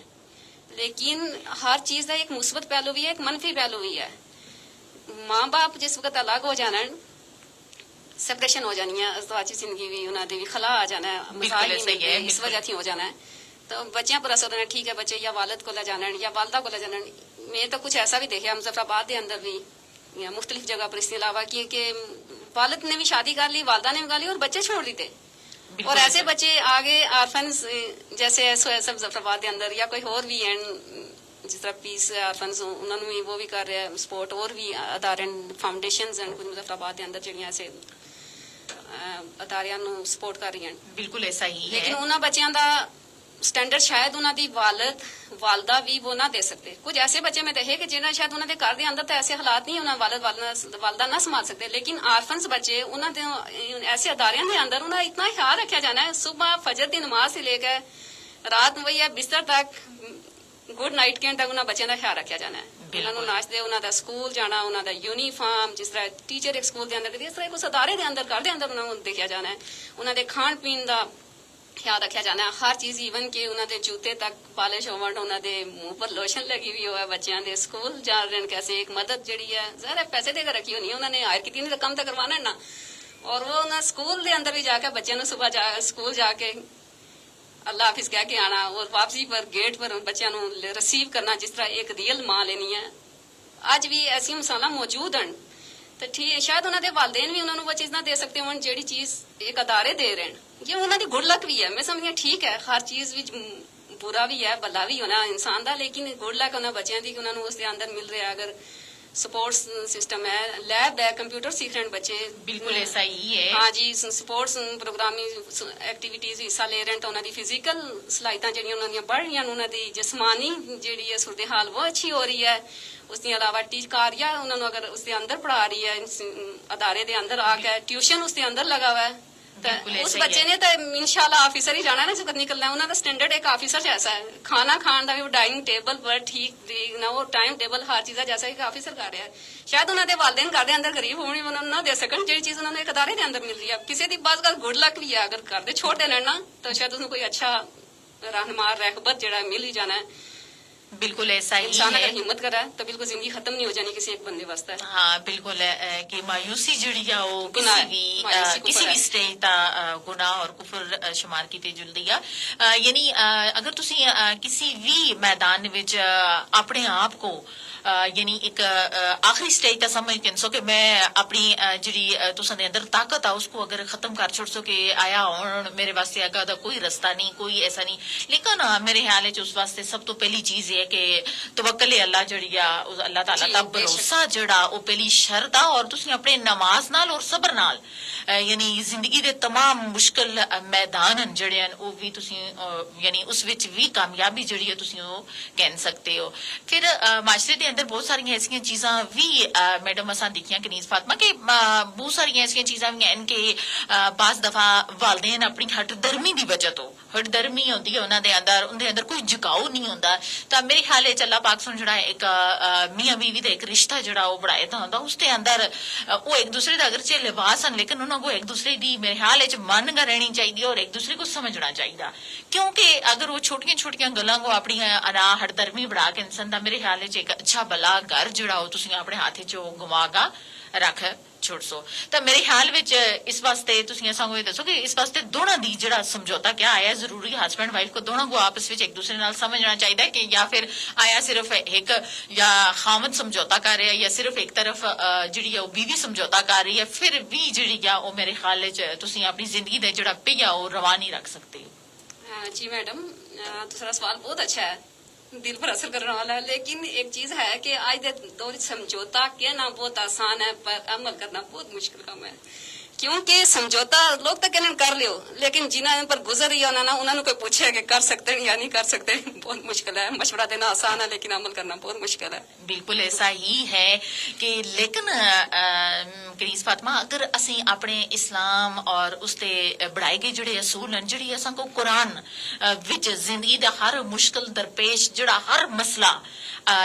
लेकिन हर चीज का एक मुस्बत पहलू भी है, एक मनफी पहलू भी है। माँ बाप जिस वक्त अलग हो जाना, सेपरेशन हो जानी है, अज़वाजी जिंदगी भी उन्होंने भी खला आ जाना है, मसाइल ही मिलते हैं, इस वजह से हो जाना है, तो बच्चियां पर असर होना है। ठीक है, बच्चे या वालिद को ले जाना या वालदा को ले जाना। मैं तो कुछ ऐसा भी देखा मुजफ्फराबाद के अंदर भी या मुख्तलिफ जगह पर, इसके अलावा कि वालिद ने भी शादी कर ली, वालदा ने भी कर ली और बच्चे छोड़ दी थे। और ऐसे बच्चे आगे आरफन्स जैसे SOS मुजफ्फराबाद के अंदर या कोई और भी हैं जिस तरह पीस आरफन्स उन्होंने भी वो भी कर रहे हैं सपोर्ट, और भी अदारे फाउंडेशंस हैं कुछ मुजफ्फराबाद के अंदर ਜਿਹੜੀਆਂ ऐसे ਅਦਾਰਿਆਂ ਨੂੰ ਸਪੋਰਟ ਕਰ ਰਹੀਆਂ। ਬਿਲਕੁਲ ਐਸਾ ਹੀ ਹੈ। ਲੇਕਿਨ ਉਹਨਾਂ ਬੱਚਿਆਂ ਦਾ स्टैंडर्ड शायद ਉਹਨਾਂ ਦੀ वालदा भी वो ना दे सकते। कुछ ऐसे बच्चे में देखे कि जिन्हें शायद उन्होंने घर के अंदर तो ऐसे हालात नहीं उन्हें वालदा ना संभाल सकते, लेकिन आरफन्स बच्चे उन्होंने ऐसे अदारियों के अंदर उन्हें इतना ख्याल रखा जाना है, सुबह फजर की नमाज से लेकर रात वही है बिस्तर तक गुड नाइट के तक उन्होंने बच्चों का ख्याल रखा जाना है। उन्होंने नाश्ते उन्होंने स्कूल जाना, उन्होंने यूनीफॉर्म जिस तरह टीचर एक स्कूल के अंदर इस तरह उस अदारे के अंदर घर के अंदर उन्होंने देखा जाना है, उन्होंने खाण पीन का ख्याल रखा जाना है, हर चीज ईवन के उन्होंने जूते तक पालिश होवन, उन्होंने मुंह पर लोशन लगी हुई हो, बच्चों के स्कूल जा रहे हैं कैसे एक मदद जी है ज़रा पैसे देकर रखी होनी है, उन्होंने हायर की नहीं रकम तो करवाना है ना, और वो उन्हें स्कूल के अंदर भी जाकर बच्चों ने सुबह स्कूल जाके अल्लाह हाफिज कह के आना और वापसी पर गेट पर बच्चों को रिसीव करना जिस तरह एक रियल मां लेनी है। अज भी ऐसी मिसालां मौजूद हैं, तो ठीक है शायद उन्होंने वालदेन भी उन्होंने वो चीज ना दे सकते हो ਜਿਹੜੀ चीज एक अदारे दे रहे हैं, ये उन्होंने गुड लक भी है। मैं समझ ठीक है हर चीज भी बुरा भी है भला भी होना इंसान का, लेकिन गुड लक उन्होंने बच्चों की उन्होंने उसके अंदर मिल रहा है। अगर स्पोर्ट्स सिस्टम है, लैब है, कंप्यूटर सीख रहे हैं बच्चे, बिल्कुल ऐसा ही है। हाँ जी, स्पोर्ट्स प्रोग्रामिंग एक्टिविटीज हिस्सा ले रहे हैं, तो उन्होंने फिजिकल सलाहियतां ਜਿਹੜੀਆਂ ਉਹਨਾਂ ਦੀਆਂ बढ़ रही, ਉਹਨਾਂ ਦੀ जिस्मानी ਜਿਹੜੀ है सूरत हाल वो अच्छी हो रही है। उसके अलावा टीचकारिया उन्होंने अगर उसके अंदर पढ़ा रही है अदारे के अंदर आकर ट्यूशन उसके अंदर लगा हुआ है, बिल्कुल ਉਸ ऐसा ही ਬੱਚੇ है। ਨੇ ਤਾਂ ਇਨਸ਼ਾਅੱਲਾ ਆਫੀਸਰ ਹੀ ਜਾਣਾ ਨਾ ਜਦ ਨਿਕਲਣਾ ਹੈ। ਉਹਨਾਂ ਦਾ ਸਟੈਂਡਰਡ ਇੱਕ ਆਫੀਸਰ ਜੈਸਾ ਹੈ, ਖਾਣਾ ਖਾਣ ਦਾ ਵੀ ਡਾਈਨਿੰਗ ਟੇਬਲ ਪਰ ਠੀਕ ਨਾ ਉਹ ਟਾਈਮ ਟੇਬਲ ਹਰ ਚੀਜ਼ ਦਾ ਜੈਸਾ ਇੱਕ ਆਫੀਸਰ ਕਰ ਰਿਹਾ ਹੈ। ਸ਼ਾਇਦ ਉਹਨਾਂ ਦੇ ਵਾਲਿਦੈਨ ਘਰ ਦੇ ਅੰਦਰ ਗਰੀਬ ਹੋਣੇ, ਉਹਨਾਂ ਨੂੰ ਨਾ ਦੇ ਸਕਣ ਜਿਹੜੀ ਚੀਜ਼ ਉਹਨਾਂ ਨੂੰ ਇੱਕ ਅਦਾਰੇ ਦੇ ਅੰਦਰ ਮਿਲ ਰਹੀ ਹੈ। ਕਿਸੇ ਦੀ ਬਾਤ ਗੱਲ ਗੁੱਡ ਲੱਕ ਵੀ ਹੈ, ਅਗਰ ਘਰ ਦੇ ਛੋਟੇ ਨੇ ਨਾ ਤਾਂ ਸ਼ਾਇਦ ਉਸਨੂੰ ਕੋਈ ਅੱਛਾ रहनुमा रहबत जरा मिल ही जाना है। बिल्कुल ऐसा ही इंसान है। अगर हिम्मत करे तो बिल्कुल जिंदगी खत्म नहीं हो जानी किसी एक बंदे वास्ते। हाँ बिल्कुल कि मायूसी ਜਿਹੜੀ ਆ ਉਹ ਗੁਨਾਹ ਕਿਸੇ ਹੈ, ਵੀ ਮਾਯੂਸੀ ਕਿਸੇ ਕੁਫਰ ਵੀ ਹੈ। ਸਟੇਜ ਦਾ ਗੁਨਾਹ ਔਰ ਕੁਫਰ ਸ਼ੁਮਾਰ ਕੀਤੇ ਜੁਲਦੀ ਆ। ਯਾਨੀ ਅਗਰ ਤੁਸੀਂ ਕਿਸੇ ਵੀ ਮੈਦਾਨ ਵਿੱਚ ਆਪਣੇ ਆਪ ਕੋ ਯਾਨੀ ਇੱਕ ਆਖਰੀ ਸਟੇਜ ਤਾਂ ਸਮਝ ਕੇ ਸੋ ਕਿ ਮੈਂ ਆਪਣੀ ਜਿਹੜੀ ਤੁਸਾਂ ਦੇ ਅੰਦਰ ਤਾਕਤ ਆ ਉਸਕੋ ਅਗਰ ਖਤਮ ਕਰ ਛੋੜ ਸੋ ਕਿ ਆਇਆ ਹੁਣ ਮੇਰੇ ਵਾਸਤੇ ਅੱਗਾ ਦਾ ਕੋਈ ਰਸਤਾ ਨਹੀਂ, ਕੋਈ ਐਸਾ ਨਹੀਂ। ਲੇਕਿਨ ਮੇਰੇ ਖਿਆਲ ਵਿੱਚ ਉਸ ਵਾਸਤੇ ਸਭ ਤੋਂ ਪਹਿਲੀ ਚੀਜ਼ ਇਹ ਹੈ ਕਿ ਤਵੱਕਲ ਅੱਲਾ ਜਿਹੜੀ ਆ ਉਸ ਅੱਲਾਹ ਤਾਲਾ ਦਾ ਭਰੋਸਾ ਜਿਹੜਾ ਉਹ ਪਹਿਲੀ ਸ਼ਰਤ ਆ। ਔਰ ਤੁਸੀਂ ਆਪਣੇ ਨਮਾਜ਼ ਨਾਲ ਔਰ ਸਬਰ ਨਾਲ ਯਾਨੀ ਜ਼ਿੰਦਗੀ ਦੇ तमाम ਮੁਸ਼ਕਲ ਮੈਦਾਨ ਹਨ ਜਿਹੜੇ ਹਨ ਉਹ ਵੀ ਤੁਸੀਂ ਯਾਨੀ ਉਸ ਵਿੱਚ ਵੀ ਕਾਮਯਾਬੀ ਜਿਹੜੀ ਹੈ ਤੁਸੀਂ ਉਹ ਕਹਿ ਸਕਦੇ ਹੋ। ਫਿਰ ਮਾਸ਼ਰੇ ਦੇ ਅੰਦਰ ਬਹੁਤ ਸਾਰੀਆਂ ਐਸੀਆਂ ਚੀਜ਼ਾਂ ਵੀ ਮੈਡਮ ਅਸਾਂ ਦੇਖੀਆਂ ਕਨੀਜ਼ ਫਾਤਮਾ ਕਿ ਬਹੁਤ ਸਾਰੀਆਂ ਐਸੀਆਂ ਚੀਜ਼ਾਂ ਵੀ ਹਨ ਕਿ ਬਾਜ਼ ਦਫਾ ਵਾਲਦੇਨ ਆਪਣੀ ਹਟਦਰਮੀ ਦੀ ਵਜ੍ਹਾ ਤੋਂ ਹਟਦਰਮੀ ਹੁੰਦੀ ਹੈ ਉਹਨਾਂ ਦੇ ਅੰਦਰ, ਉਹਦੇ ਅੰਦਰ ਕੋਈ ਝੁਕਾਓ ਨਹੀਂ ਹੁੰਦਾ। ਤਾਂ ਮੇਰੇ ਖਿਆਲ ਵਿੱਚ ਅੱਲਾਹ ਪਾਕ ਸੁਣ ਜਿਹੜਾ ਇੱਕ ਮੀਆਂ ਬੀਵੀ ਦਾ ਇੱਕ ਰਿਸ਼ਤਾ ਜਿਹੜਾ ਉਹ ਬਣਾਇਆ ਤਾਂ ਹੁੰਦਾ ਉਸਦੇ ਅੰਦਰ ਉਹ ਇੱਕ ਦੂਸਰੇ ਦਾ ਅਗਰਚੇ ਲਿਬਾਸ ਹਨ ਲੇਕਿਨ ਉਹਨਾਂ को एक दूसरे ਦੀ ਮੇਰੇ ਖਿਆਲ ਵਿੱਚ ਮੰਨ ਕਰ ਰਹਿਣੀ ਚਾਹੀਦੀ ਔਰ ਇੱਕ ਦੂਸਰੇ को ਸਮਝਣਾ ਚਾਹੀਦਾ। ਕਿਉਂਕਿ ਅਗਰ ਉਹ ਛੋਟੀਆਂ ਛੋਟੀਆਂ ਗੱਲਾਂ ਕੋ ਆਪਣੀ ਅਨਾ ਹਟਦਰਮੀ ਬਣਾ ਕੇ ਇਨਸਾਨ ਦਾ ਮੇਰੇ ਖਿਆਲ ਵਿੱਚ ਇੱਕ ਅੱਛਾ ਭਲਾ ਘਰ ਜਿਹੜਾ ਉਹ ਤੁਸੀਂ ਆਪਣੇ ਹੱਥ ਵਿੱਚ ਉਹ ਗਵਾਗਾ ਰੱਖ ਛੋੜ ਸੋ। ਤਾਂ ਮੇਰੇ ਖਿਆਲ ਵਿੱਚ ਇਸ ਵਾਸਤੇ ਤੁਸੀਂ ਅਸਾਂ ਇਹ ਦੱਸੋ ਕਿ ਇਸ ਵਾਸਤੇ ਦੋਨਾਂ ਦੀ ਜਿਹੜਾ ਸਮਝੌਤਾ ਕਿਆ ਆਇਆ ਜ਼ਰੂਰੀ ਹਸਬੈਂਡ ਵਾਈਫ ਕੋ ਦੋਨਾਂ ਕੋ ਆਪਸ ਵਿੱਚ ਇੱਕ ਦੂਸਰੇ ਨਾਲ ਸਮਝਣਾ ਚਾਹੀਦਾ ਕਿ ਜਾਂ ਫਿਰ ਆਇਆ ਸਿਰਫ ਇੱਕ ਜਾਂ ਖਾਮਦ ਸਮਝੌਤਾ ਕਰ ਰਿਹਾ ਜਾਂ ਸਿਰਫ ਇੱਕ ਤਰਫ ਜਿਹੜੀ ਆ ਉਹ ਬੀਵੀ ਸਮਝੌਤਾ ਕਰ ਰਹੀ ਹੈ। ਫਿਰ ਵੀ ਜਿਹੜੀ ਆ ਉਹ ਮੇਰੇ ਖਿਆਲ ਵਿੱਚ ਤੁਸੀਂ ਆਪਣੀ ਜ਼ਿੰਦਗੀ ਦਾ ਜਿਹੜਾ ਪਹੀਆ ਉਹ ਰਵਾ ਨਹੀਂ ਰੱਖ ਸਕਦੇ ਹੋ। जी मैडम, दूसरा सवाल बहुत अच्छा है, दिल पर असर करने वाला है। लेकिन एक चीज है कि आज दे दौर समझौता कहना बहुत आसान है पर अमल करना बहुत मुश्किल काम है। क्योंकि समझौता लोग तो कहने कर लियो लेकिन जिन्होंने पर गुजर रही है उन्होंने कोई पूछे कि कर सकते हैं या नहीं कर सकते बहुत मुश्किल है। मशवरा देना आसान है लेकिन अमल करना बहुत मुश्किल है। बिल्कुल ऐसा ही है कि लेकिन करीज फातिमा अगर ਅਸੀਂ ਆਪਣੇ ਇਸਲਾਮ ਔਰ ਉਸਤੇ ਬਣਾਏ ਗਏ ਜਿਹੜੇ ਅਸੂਲ ਹਨ ਜਿਹੜੀ ਅਸਾਂ ਕੋ ਕੁਰਾਨ ਵਿੱਚ ਜ਼ਿੰਦਗੀ ਦਾ ਹਰ ਮੁਸ਼ਕਲ ਦਰਪੇਸ਼ ਜਿਹੜਾ ਹਰ ਮਸਲਾ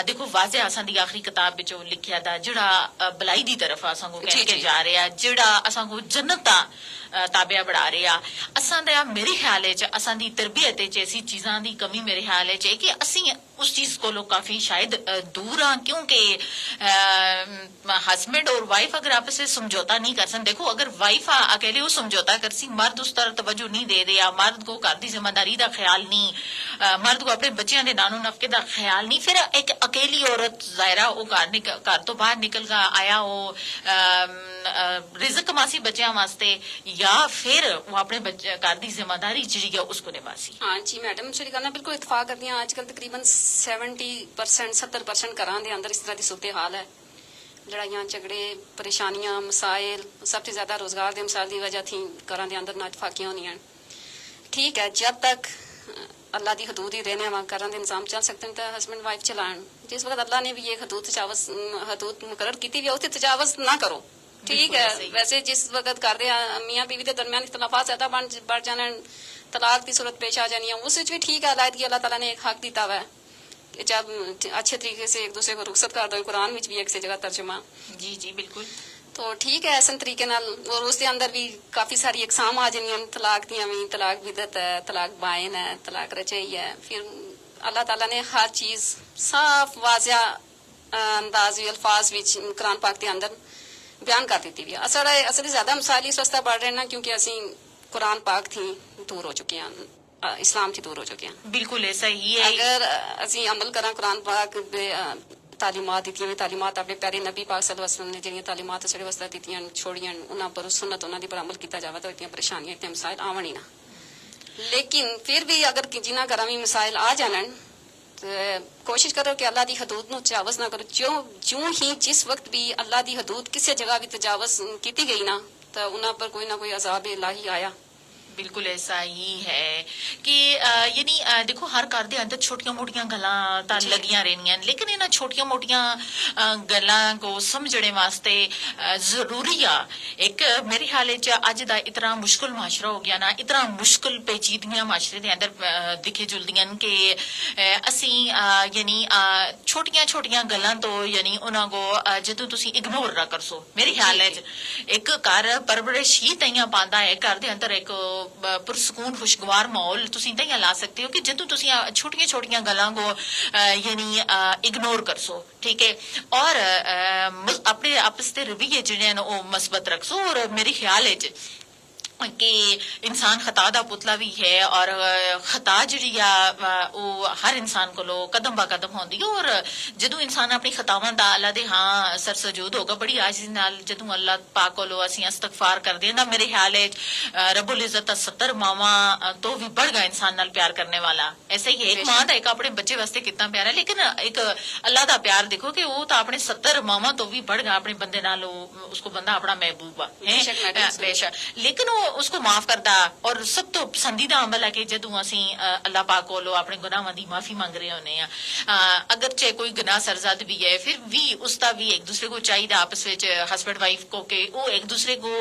ਦੇਖੋ ਵਾਜ਼ਿਹ ਅਸਾਂ ਦੀ ਆਖਰੀ ਕਿਤਾਬ ਵਿੱਚ ਉਹ ਲਿਖਿਆ ਦਾ ਜਿਹੜਾ ਬਲਾਈ ਦੀ ਤਰਫ ਅਸਾਂ ਕੋ ਕਹਿ ਕੇ ਜਾ ਰਿਹਾ ਜਿਹੜਾ ਅਸਾਂ ਕੋ ਜੰਨਤ ਦਾ ਤਾਬਿਆ ਬਣਾ ਰਿਹਾ ਅਸਾਂ ਦਾ ਮੇਰੇ ਖਿਆਲ ਵਿੱਚ ਅਸਾਂ ਦੀ ਤਰਬੀਅਤ ਵਿੱਚ ਐਸੀ ਚੀਜ਼ਾਂ ਦੀ ਕਮੀ ਮੇਰੇ ਖਿਆਲ ਵਿੱਚ ਹੈ ਕਿ ਅਸੀਂ उस चीज को लोग काफी शायद दूर हाँ क्योंकि हस्बैंड और वाइफ अगर आपस में समझौता नहीं कर सकते। देखो अगर वाइफ अकेले वो समझौता कर सी मर्द उस तरह तवज्जो नहीं दे रहा, मर्द को घर की जिम्मेदारी का ख्याल नहीं, मर्द को अपने बच्चों के नानो नफके का ख्याल नहीं, फिर एक अकेली औरत जायरा वो घर तो बाहर निकल कर आया वो रिजक कमासी बच्चों वास्ते या फिर वो अपने घर की जिम्मेदारी जी है उसको निभासी। हाँ जी मैडम, मेरी गल बिल्कुल इतफाक करती हैं। आजकल तकरीबन 70% 70% घरों के अंदर इस तरह की सूरत हाल है। लड़ाइयां झगड़े परेशानियां मसाइल सबसे ज्यादा रोजगार के मसाइल की वजह थी घरों के अंदर नाइतफाकियां होनी। ठीक है, जब तक अल्लाह की हदूद ही रहने वहाँ घरों के निजाम चल सकते हैं तो हस्बैंड वाइफ चलान। जिस वक्त अल्लाह ने भी ये हदूद मुकर्रर की हुई है उससे तजावज ना करो। ठीक है, वैसे जिस वक्त कर दे मियाँ बीवी के दरमियान इख्तलाफात ज्यादा बढ़ जाने तलाक की सूरत पेश आ जानी है उस भी ठीक है। अलायदगी अल्लाह ताला ने एक हक दिता हुआ है कि जब अच्छे तरीके से एक दूसरे को रुखसत कर दो। कुरान में भी एक से जगह तर्जुमा जी जी बिल्कुल तो ठीक है ऐसे तरीके नाल। और उसके अंदर भी काफी सारी इकसाम आ जानी तलाक दियां भी, तलाक बिदत है, तलाक बाइन है, तलाक रजई है। फिर अल्लाह ताला ने हर चीज साफ वाज़िया अंदाज अल्फाज विच कुरान पाक के अंदर बयान कर दी हुई है। असल ज्यादा मसाइल इस वास्ते बढ़ रहे हैं क्योंकि असी कुरान पाक थी दूर हो चुके हैं, इस्लाम थी दूर हो चुके हैं। बिल्कुल ऐसा ही है। अगर असी अमल करा कुरान पाक तालीमात दी तालीमात अपने प्यारे नबी पाक सल्लल्लाहु अलैहि वसल्लम ने जिहड़ियां तालीमात साडे वास्ते दित्तियां छोड़ियां उन्हां पर सुन्नत उन्हां दी पर अमल किया जावे तो इतनी परेशानियां इतने मसाइल आवन ही ना। लेकिन फिर भी अगर जिन्हां घरां भी मसाइल आ जान तो कोशिश करो कि अल्लाह दी हदूद नूं तजावज़ ना करो। ज्यों ही जिस वक्त भी अल्लाह दी हदूद किसी जगह भी तजावज़ की गई ना तो उन्हां पर कोई ना कोई अज़ाब इलाही आया। बिल्कुल ऐसा ही है कि ਯਾਨੀ ਦੇਖੋ ਹਰ ਘਰ ਦੇ ਅੰਦਰ ਛੋਟੀਆਂ-ਮੋਟੀਆਂ ਗੱਲਾਂ ਤਾਂ ਲੱਗੀਆਂ ਰਹਿਣੀਆਂ ਨੇ, ਲੇਕਿਨ ਇਹਨਾਂ ਛੋਟੀਆਂ-ਮੋਟੀਆਂ ਗੱਲਾਂ ਕੋ ਸਮਝਣੇ ਵਾਸਤੇ ਜ਼ਰੂਰੀ ਆ ਇੱਕ ਮੇਰੇ ਖਿਆਲ ਵਿੱਚ ਅੱਜ ਦਾ ਇਤਨਾ ਮੁਸ਼ਕਲ ਮਾਸ਼ਰਾ ਹੋ ਗਿਆ ਨਾ, ਇਤਨਾ ਮੁਸ਼ਕਲ ਪੇਚੀਦਗੀਆਂ ਮਾਸ਼ਰੇ ਦੇ ਅੰਦਰ ਦਿਖੇ ਜੁਲਦੀਆਂ ਨੇ ਕਿ ਅਸੀਂ ਯਾਨੀ ਛੋਟੀਆਂ-ਛੋਟੀਆਂ ਗੱਲਾਂ ਤੋਂ ਯਾਨੀ ਉਹਨਾਂ ਕੋ ਜਦੋਂ ਤੁਸੀਂ ਇਗਨੋਰ ਨਾ ਕਰਸੋ ਮੇਰੇ ਖਿਆਲ ਵਿੱਚ ਇੱਕ ਘਰ ਪਰਵਰਿਸ਼ ਹੀ ਤਈਆਂ ਪਾਉਂਦਾ ਹੈ, ਘਰ ਦੇ ਅੰਦਰ ਇੱਕ ਪੁਰਸਕੂਨ ਖੁਸ਼ਗਵਾਰ ਮਾਹੌਲ ਤੁਸੀਂ ਤਈਆਂ ਲਾ ਸਕਦੇ ਹੋ ਕਿ ਜਦੋਂ ਤੁਸੀਂ ਛੋਟੀਆਂ-ਛੋਟੀਆਂ ਗੱਲਾਂ ਕੋ ਯਾਨੀ ਇਗਨੋਰ ਕਰਸੋ, ਠੀਕ ਹੈ, ਔਰ ਆਪਣੇ ਆਪਸ ਦੇ ਰਵਈਏ ਜਿਹੜੇ ਨੇ ਉਹ ਮਸਬਤ ਰੱਖੋ। ਔਰ ਮੇਰੇ ਖਿਆਲ ਵਿੱਚ ਕਿ ਇਨਸਾਨ ਖਤਾ ਦਾ ਪੁਤਲਾ ਵੀ ਹੈ ਔਰ ਖਤਾ ਜਿਹੜੀ ਆ ਉਹ ਹਰ ਇਨਸਾਨ ਕੋਲੋਂ ਕਦਮ ਬਾ ਕਦਮ ਹੁੰਦੀ ਹੈ ਔਰ ਜਦੋਂ ਇਨਸਾਨ ਆਪਣੀ ਖਤਾਵਾਂ ਦਾ ਅੱਲਾ ਦੇ ਹਾਂ ਸਰਸਜੂਦ ਹੋਗਾ ਬੜੀ ਆਜਜ਼ੀ ਨਾਲ ਜਦੋਂ ਅੱਲਾ ਪਾਕ ਕੋਲੋਂ ਅਸੀਂ ਇਸਤਗਫਾਰ ਕਰਦੇ ਹਾਂ ਨਾ ਮੇਰੇ ਖਿਆਲ ਹੈ ਰੱਬੁਲ ਇੱਜ਼ਤ ਦਾ 70 ਮਾਵਾਂ ਤੋਂ ਵੀ बढ़ गया इंसान नाल प्यार करने वाला। ऐसा ही है एक मां दा एक अपने बच्चे वास्ते कितना प्यार है, लेकिन एक अल्लाह दा प्यार देखो कि वो तो अपने 70 मावां तो भी बढ़ गया अपने बंदे नाल, उसको बंदा अपना महबूब है बेशक, लेकिन वो उसको माफ करदा और सब तो पसंदीदा अमल है कि जदों असीं अल्लाह पाक कोलों अपने गुनाहां दी माफी मंग रहे होने आ, अगरचे कोई गुनाह सरजद भी है फिर भी उसका भी एक दूसरे को चाहिए आपस विच हस्बैंड वाइफ को कि वो एक दूसरे को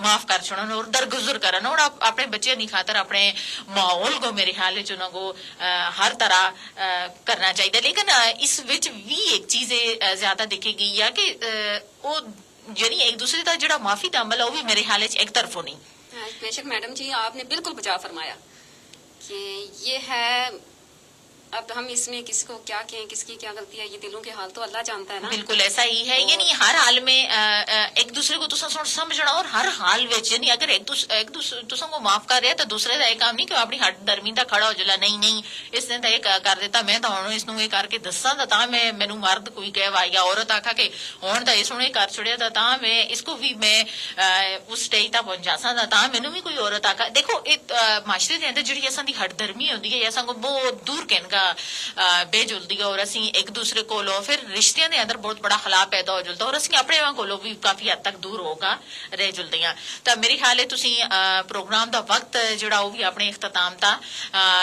माफ कर छोड़न और दरगुजर करन और अपने बच्चे की खातर अपने माहौल को मेरे ख्याल को हर तरह करना चाहिए। लेकिन इस विच भी एक चीज ज्यादा देखी गई है कि वो यानी एक दूसरे का जो माफी का अमल है वो भी मेरे ख्याल एक तरफों नहीं। बेशक मैडम जी आपने बिल्कुल बचा फरमाया कि ये है, अब हम इसमें किसी को क्या कहें किसकी क्या गलती है, ये दिलों के हाल तो अल्लाह जानता है ना। बिल्कुल ऐसा ही है, यानी हर हाल में एक दूसरे को तुसा समझना और हर हाल विच यानी अगर एक दूसरे तुसा को माफ कर रहा तो दूसरे का काम नहीं कि अपनी हट दरमी दा खड़ा हो जला नहीं इसने तो ये कर देता मैं तो हुण इसनूं ये करके दस्सां दा तां मैं मैनू मर्द कोई कहवा या औरत आखा के हुण तां इसनूं ये कर छड़िया दा तां मैं इसको भी मैं उस स्टेज तक पहुंचा सा तां मैनू भी कोई औरत आखा। देखो माशरे दे अंदर जिहड़ी असां दी हट दरमी हुंदी है असां को बहुत दूर कहन बेजुलदी और असी एक दूसरे कोलों फिर रिश्तियों के अंदर बहुत बड़ा खला पैदा हो जुलता और असी अपने कोलों भी काफी हद तक दूर होगा रह जुलदियां। तो मेरे ख्याल है तुसी प्रोग्राम का वक्त जिहड़ा वो भी अपने इख्तिताम था,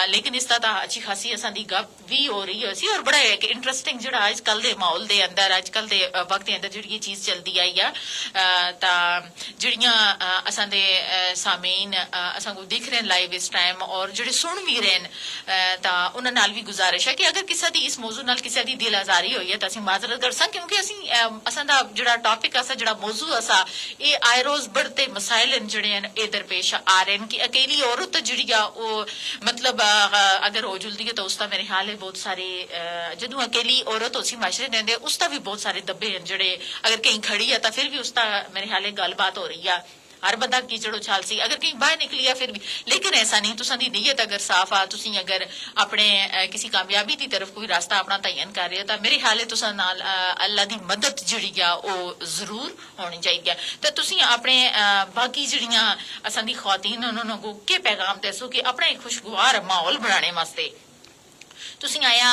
लेकिन इसका तो अच्छी खासी असां दी गप भी हो रही है और बड़ा एक इंटरेस्टिंग जिहड़ा अजकल दे माहौल दे अंदर अजकल दे वक्त के अंदर जिहड़ी चीज चलती आई है ता जिहड़ियां असां दे सामीन असां को दिख रहे लाइव इस टाइम और जिहड़े सुन भी रहे ता उन्हां नाल भी गुजारिश है कि अगर किसी दी इस मौजू नाल किसी दी दिल आजारी हुई है तो असीं माजरत करसां क्योंकि असीं असां दा जिहड़ा टॉपिक असा जिहड़ा मौजू असा ये आए रोज बढ़ते मसाइल जिहड़े हैं ये दरपेश आ रहे हैं कि अकेली औरत जिहड़ी आ वो मतलब अगर हो जुलदी है तो उसका मेरे ख्याल है बहुत सारे जदों अकेली औरत उसी माशरे दे अंदर उसका भी बहुत सारे दब्बे हैं जिहड़े अगर कहीं खड़ी है तो फिर भी उसका मेरे ख्याल है गलबात हो रही है हर बंदा कीचड़ उछाल सी अगर कहीं बाहर निकली है फिर भी, लेकिन ऐसा नहीं तुसां दी नीयत अगर साफ आ तुसीं अगर अपने किसी कामयाबी की तरफ कोई रास्ता अपना तयन कर रहे हो तो मेरे ख्याल है तुसां नाल अल्लाह दी मदद जिहड़ी आ वो जरूर होनी चाहिए। तो तुसीं अपने बाकी जिहड़ियां असां दी ख्वातीन उन्हां को के पैगाम दसो कि अपना एक खुशगवार माहौल बनाने वास्ते तुसीं आया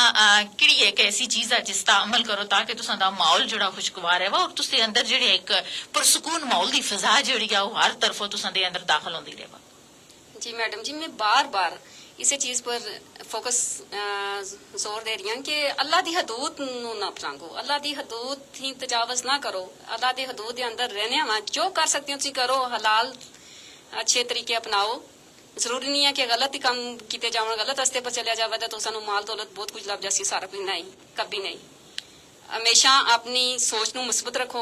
किहड़ी एक ऐसी चीज है जिसका अमल करो ताकि तुसां दा माहौल जिहड़ा खुशगवार है और तुसीं अंदर जिहड़ी एक पुरसकून माहौल दी फिजा जिहड़ी आ हर तरफों तुसां दे अंदर दाखिल होंदी रहे। जी मैडम जी मैं बार बार इसी चीज पर फोकस जोर दे रही हूं कि अल्लाह दी हदूद नू ना परांगो, अल्लाह दी हदूद थी तजावज ना करो, अल्लाह दी हदूद दे अंदर रहने वा जो कर सकते हो तुसीं करो, हलाल अच्छे तरीके अपनाओ। जरूरी नहीं है कि गलत ही काम किए जाओ, गलत रस्ते पर चलिया जाए तो सानू माल दौलत बहुत कुछ लभ जासी, सारा कुछ नहीं कभी नहीं। हमेशा अपनी सोच नू मुस्बत रखो,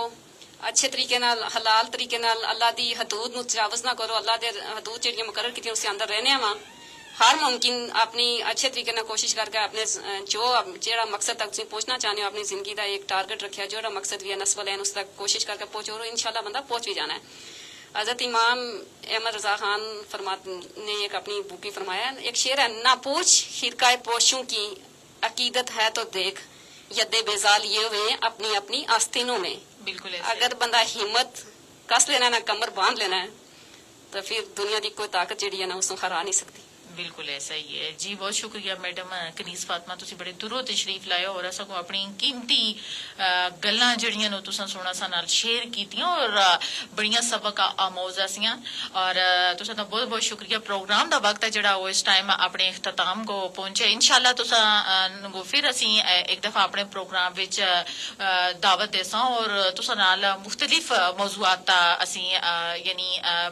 अच्छे तरीके नाल हलाल तरीके नाल अल्लाह दी हदूद नू तजावज ना करो, अल्लाह दे हदूद जिहड़ियां मुकर्रर कीतियां उसके अंदर रहने वा हर मुमकिन अपनी अच्छे तरीके नाल कोशिश करके अपने जो जेड़ा मकसद तक तुसीं पहुंचना चाहते हो अपनी जिंदगी का एक टारगेट रखिया जो मकसद भी है नस्ब लैन उस तक कोशिश करके पहुंचो और इंशाल्लाह बंदा पहुंच भी जाना है। हजरत इमाम अहमद रजा खान ने एक अपनी बुक में फरमाया, एक शेर है, ना पूछ हिरकाए पोशों की अकीदत है तो देख यद्दे बेजाल ये हुए अपनी अपनी आस्तीनों में। बिल्कुल अगर बंदा हिम्मत कस लेना ना कमर बांध लेना है तो फिर दुनिया की कोई ताकत जिहड़ी है ना उसको हरा नहीं सकती। ਬਿਲਕੁਲ ਐਸਾ ਹੀ ਹੈ ਜੀ। ਬਹੁਤ ਸ਼ੁਕਰੀਆ ਮੈਡਮ ਕਨੀਜ਼ ਫਾਤਮਾ, ਤੁਸੀਂ ਬੜੇ ਦੂਰੋਂ ਤਸ਼ਰੀਫ ਲਾਏ ਔਰ ਸਗੋਂ ਆਪਣੀ ਕੀਮਤੀ ਗੱਲਾਂ ਜਿਹੜੀਆਂ ਨੂੰ ਤੁਸੀਂ ਸੋਹਣਾ ਸਾ ਨਾਲ ਸ਼ੇਅਰ ਕੀਤੀਆਂ ਔਰ ਬੜੀਆਂ ਸਬਕ ਆਮੋਜ਼ਾ ਸੀਆਂ। ਔਰ ਤੁਸੀਂ ਦਾ ਬਹੁਤ ਬਹੁਤ ਸ਼ੁਕਰੀਆ। ਪ੍ਰੋਗਰਾਮ ਦਾ ਵਕਤ ਹੈ ਜਿਹੜਾ ਉਹ ਇਸ ਟਾਈਮ ਆਪਣੇ ਇਖਤਤਾਮ ਕੋ ਪਹੁੰਚੇ। ਇਨਸ਼ਾਅੱਲਾ ਤੁਸੀਂ ਫਿਰ ਅਸੀਂ ਇੱਕ ਦਫਾ ਆਪਣੇ ਪ੍ਰੋਗਰਾਮ ਵਿੱਚ ਦਾਵਤ ਦੇਸਾਂ ਔਰ ਤੁਸੀਂ ਨਾਲ ਮੁਖਤਲਿਫ ਮੌਜ਼ੂਆਤ ਦਾ ਅਸੀਂ ਯਾਨੀ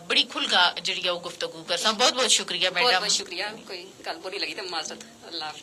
ਬੜੀ ਖੁੱਲ੍ਹ ਜਿਹੜੀ ਹੈ ਉਹ ਗੁਫ਼ਤਗੂ ਕਰਸਾਂ। ਬਹੁਤ ਬਹੁਤ ਸ਼ੁਕਰੀਆ बहुत मैडम। बहुत शुक्रिया। कोई गल बुरी लगी तो माजरत। अल्लाह हाफिज़।